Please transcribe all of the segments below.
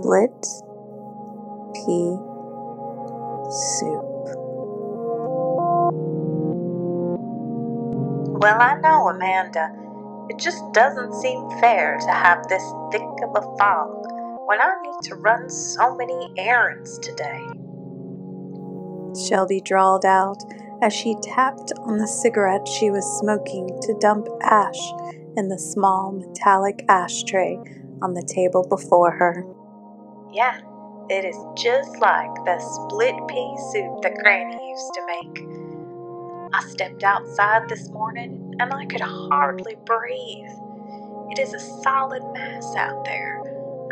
Split pea soup. Well, I know, Amanda. It just doesn't seem fair to have this thick of a fog when I need to run so many errands today. Shelby drawled out as she tapped on the cigarette she was smoking to dump ash in the small metallic ashtray on the table before her. Yeah, it is just like the split pea soup that Granny used to make. I stepped outside this morning and I could hardly breathe. It is a solid mass out there.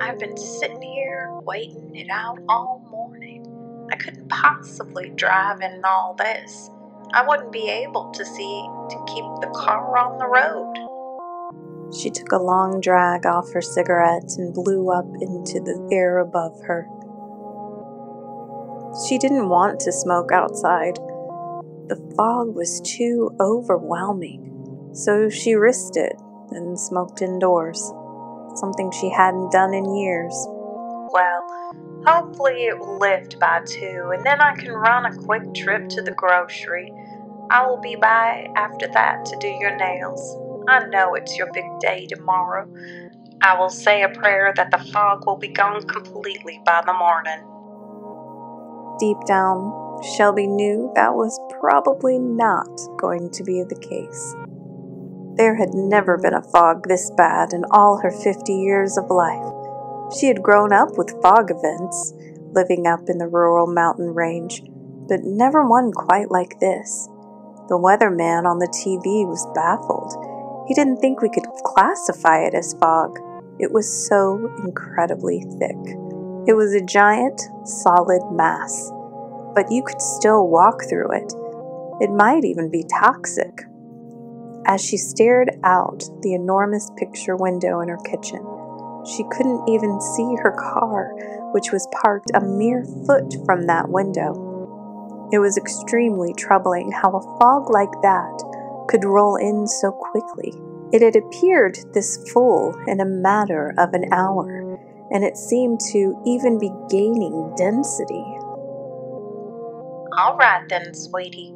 I've been sitting here waiting it out all morning. I couldn't possibly drive in all this. I wouldn't be able to see to keep the car on the road. She took a long drag off her cigarette and blew up into the air above her. She didn't want to smoke outside. The fog was too overwhelming, so she risked it and smoked indoors, something she hadn't done in years. Well, hopefully it will lift by 2, and then I can run a quick trip to the grocery. I will be by after that to do your nails. I know it's your big day tomorrow. I will say a prayer that the fog will be gone completely by the morning. Deep down, Shelby knew that was probably not going to be the case. There had never been a fog this bad in all her 50 years of life. She had grown up with fog events, living up in the rural mountain range, but never one quite like this. The weatherman on the TV was baffled. He didn't think we could classify it as fog. It was so incredibly thick. It was a giant, solid mass, but you could still walk through it. It might even be toxic. As she stared out the enormous picture window in her kitchen, she couldn't even see her car, which was parked a mere foot from that window. It was extremely troubling how a fog like that could roll in so quickly. It had appeared this full in a matter of an hour, and it seemed to even be gaining density. All right then, sweetie.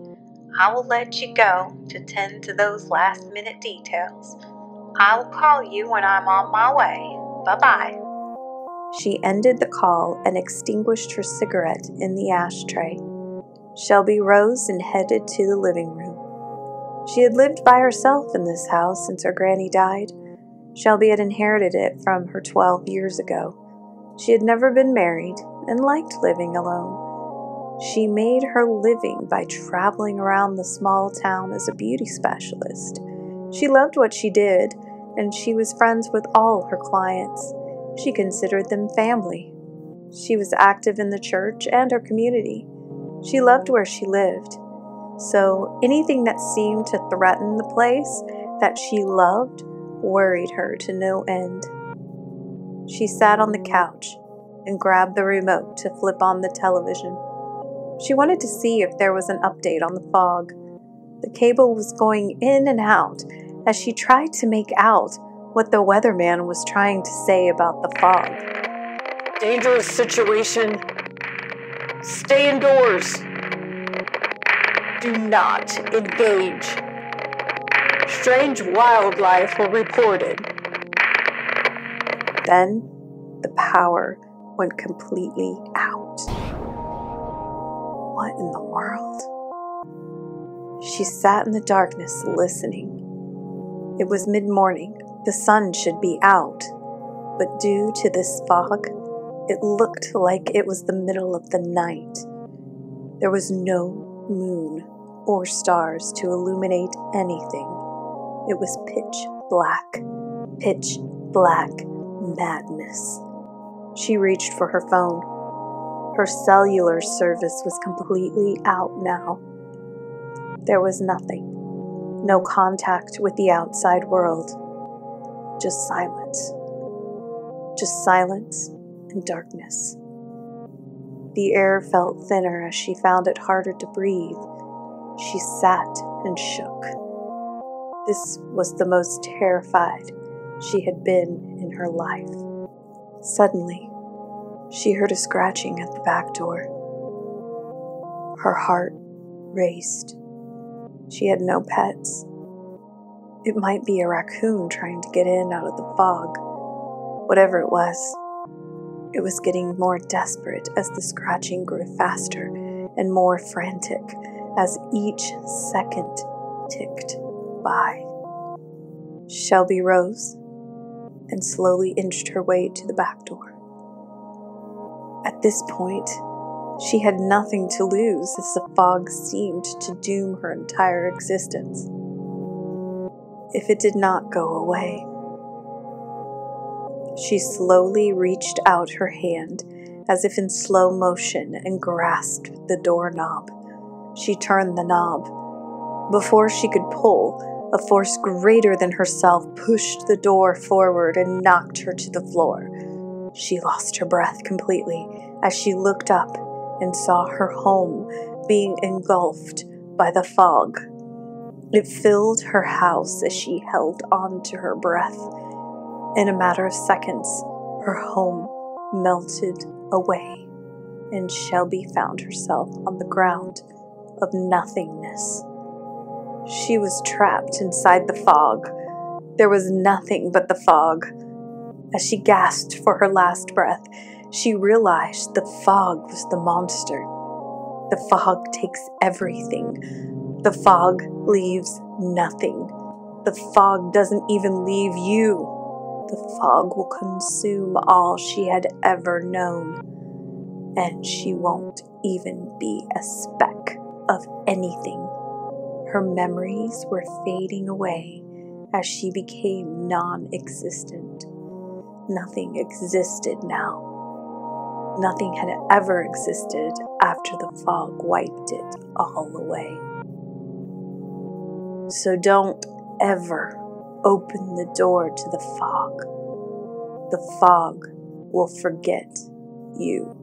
I will let you go to tend to those last-minute details. I will call you when I'm on my way. Bye-bye. She ended the call and extinguished her cigarette in the ashtray. Shelby rose and headed to the living room. She had lived by herself in this house since her granny died. Shelby had inherited it from her 12 years ago. She had never been married and liked living alone. She made her living by traveling around the small town as a beauty specialist. She loved what she did, and she was friends with all her clients. She considered them family. She was active in the church and her community. She loved where she lived. So anything that seemed to threaten the place that she loved worried her to no end. She sat on the couch and grabbed the remote to flip on the television. She wanted to see if there was an update on the fog. The cable was going in and out as she tried to make out what the weatherman was trying to say about the fog. Dangerous situation. Stay indoors. Do not engage. Strange wildlife were reported. Then the power went completely out. What in the world? She sat in the darkness listening. It was mid-morning. The sun should be out, but due to this fog, it looked like it was the middle of the night. There was no moon or stars to illuminate anything. It was pitch black madness. She reached for her phone. Her cellular service was completely out now. There was nothing. No contact with the outside world. Just silence. Just silence and darkness. The air felt thinner as she found it harder to breathe. She sat and shook. This was the most terrified she had been in her life. Suddenly, She heard a scratching at the back door. Her heart raced. She had no pets. It might be a raccoon trying to get in out of the fog. Whatever it was getting more desperate as the scratching grew faster and more frantic as each second ticked by. Shelby rose and slowly inched her way to the back door. At this point, she had nothing to lose as the fog seemed to doom her entire existence. If it did not go away. She slowly reached out her hand as if in slow motion and grasped the doorknob. She turned the knob. Before she could pull, a force greater than herself pushed the door forward and knocked her to the floor. She lost her breath completely as she looked up and saw her home being engulfed by the fog. It filled her house as she held on to her breath. In a matter of seconds, her home melted away, and Shelby found herself on the ground of nothingness. She was trapped inside the fog. There was nothing but the fog. As she gasped for her last breath, she realized the fog was the monster. The fog takes everything. The fog leaves nothing. The fog doesn't even leave you. The fog will consume all she had ever known, and she won't even be a speck of anything. Her memories were fading away as she became non-existent. Nothing existed now. Nothing had ever existed after the fog wiped it all away. So don't ever open the door to the fog. The fog will forget you.